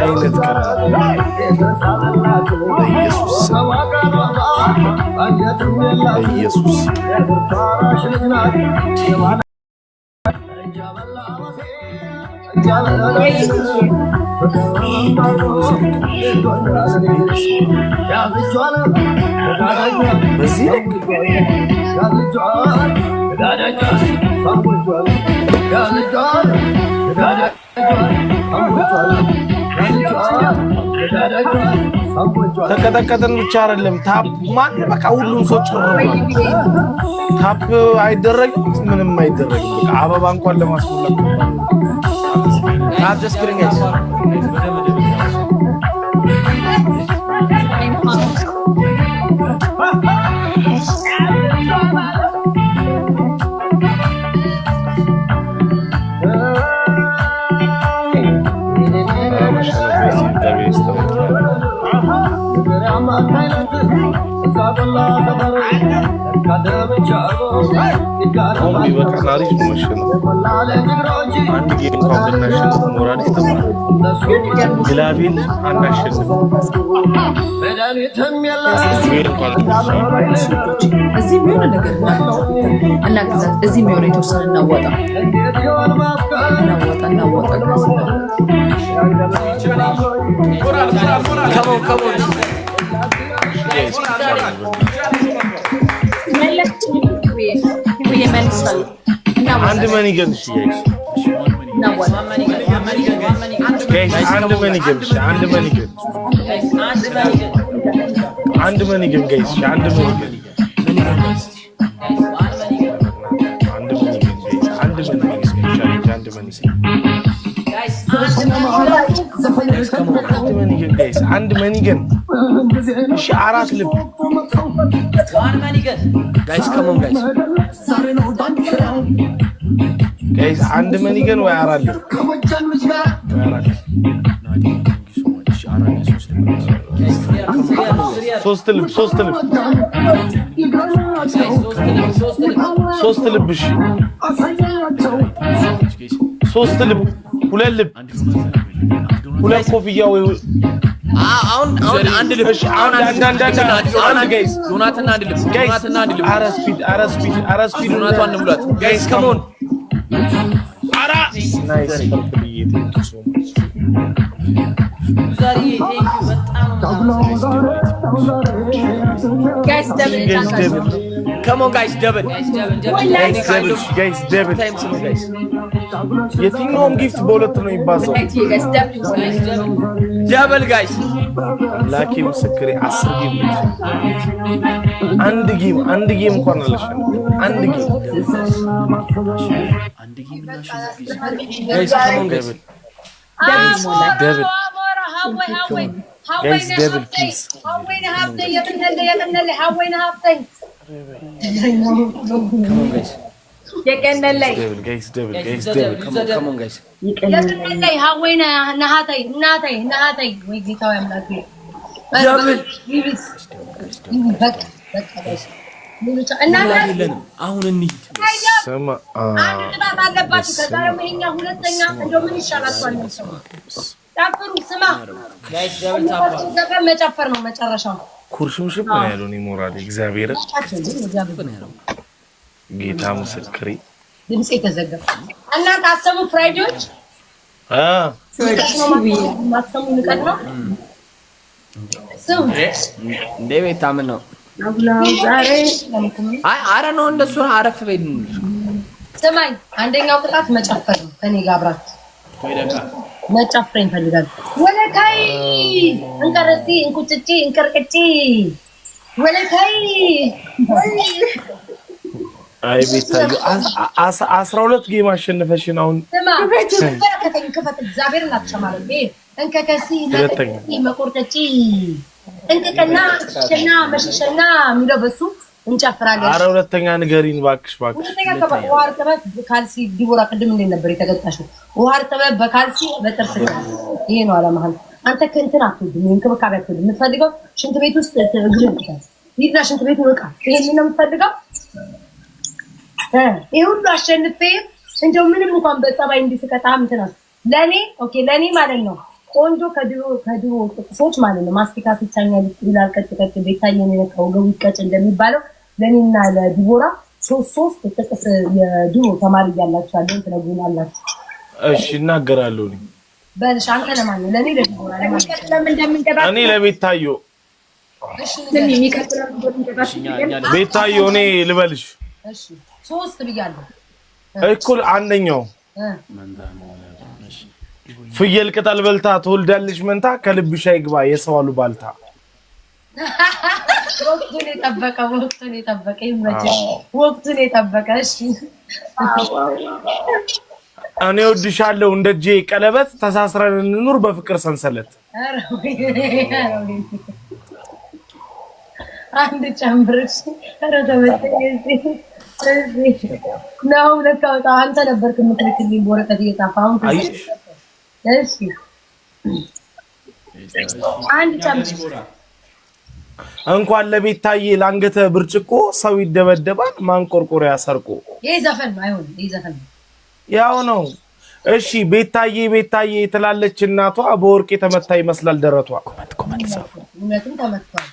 አይነት ቀን ኢየሱስ ተከተከተን ብቻ አይደለም ታፕ ማን በቃ ሁሉም ሰው ጭርሯል። ታፕ አይደረግም ምንም አይደረግም። በቃ አበባ እንኳን ለማስሞላት not just kidding guys Only what are these motion? And giving combination of moral istamar. Gilavin and national. Come on. And the money guns, guys. And the money guns. And money gun. Sharat lip. Guys, come on, guys. Guys, and money gun. Where are you? So still. Pull coffee here. And guys. Guys, come on. Nice. Thank you so much. Guys, double. Come on, guys, double. Guys, double. Guys. You think no gift bullet to me, Bazo? Double, guys. Lucky Musakri, Asr game. And the game correlation. And the game. Guys, come on, guys. Devil. Guys, devil, please. Come on, guys. Devil. Come on, guys. ኩርሽምሽም ነው ያለው ነው ሞራል እግዚአብሔር ጌታ ምስክሪ ድምጽ የተዘጋ እና ታሰሙ ፍራይዶች ማሰሙ ንቀት ነው እንደ ቤት ታምን ነው ዛሬ አረ ነው እንደሱ አረፍ በይ ሰማይ አንደኛው ቅጣት መጨፈር ነው ከኔ ጋር አብራት መጨፈር ይፈልጋል ወለካይ እንቀርሲ እንቁጭጪ እንቀርቅጪ ወለካይ አይ ቤታዩ 12 ጌም አሸነፈሽን አሁን ከፈት እግዚአብሔር እናትሸማለኝ እንከከሲ መቆርጠጪ እንከከና ሸና መሸሸና የሚለበሱ እንጨፍራለን አረ ሁለተኛ ንገሪን ባክሽ ሁለተኛ ከዋር ተበት ካልሲ ዲቦራ ቅድም እንደ ነበር የተገጣሽው ዋር ተበት በካልሲ በጥርስ ይሄ ነው አላማህን አንተ ከእንትን አትወድም እንክብካቤ አትወድም የምትፈልገው ሽንት ቤት ውስጥ እግርን ይታል ይድና ሽንት ቤት ወጣ ይሄን ነው የምትፈልገው ይሄ ሁሉ አሸንፌ እንደው ምንም እንኳን በጸባይ እንዲስከታም እንትና ለኔ ኦኬ ለኔ ማለት ነው ቆንጆ ከድሮ ጥቅሶች ማለት ነው ማስቲካ ሲቻኛ ይላል ቀጥቅጥ ቤታየን የነቀው ገው ይቀጭ እንደሚባለው ለኔና ለዲቦራ ሶስት ጥቅስ የድሮ ተማሪ ያላችሁ አለን ትነግሩናላችሁ። እሺ እናገራለሁ እኔ በልሽ አንተ ለማን ነው? ለኔ ለዲቦራ ለምን እንደምንገባ እኔ ለቤታዮ እሺ ለኔ የሚከተለው እንደምንገባ ቤታዮ እኔ ልበልሽ። እሺ 3 ብያለሁ እኩል አንደኛው ፍየል ቅጠል በልታ ትወልዳለች መንታ ከልብሽ አይግባ የሰው አሉባልታ። ወቅቱን የጠበቀ ይመችሽ። ወቅቱን የጠበቀ እሺ እኔ ወድሻለሁ እንደጄ ቀለበት ተሳስረን እንኑር በፍቅር ሰንሰለት። አንድ ጨምርሽ ረተበተኝ ነው ለካውታ አንተ ነበርክ የምትልክልኝ በወረቀት እየጻፈው እሺ አንድ ጨምርሽ እንኳን ለቤታዬ ላንገተ ብርጭቆ ሰው ይደበደባል ማንቆርቆሪያ ሰርቆ። ይሄ ዘፈን ነው አይሆን ይሄ ዘፈን ያው ነው። እሺ ቤታዬ ትላለች እናቷ በወርቅ የተመታ ይመስላል ደረቷ። እውነትም ተመቷል።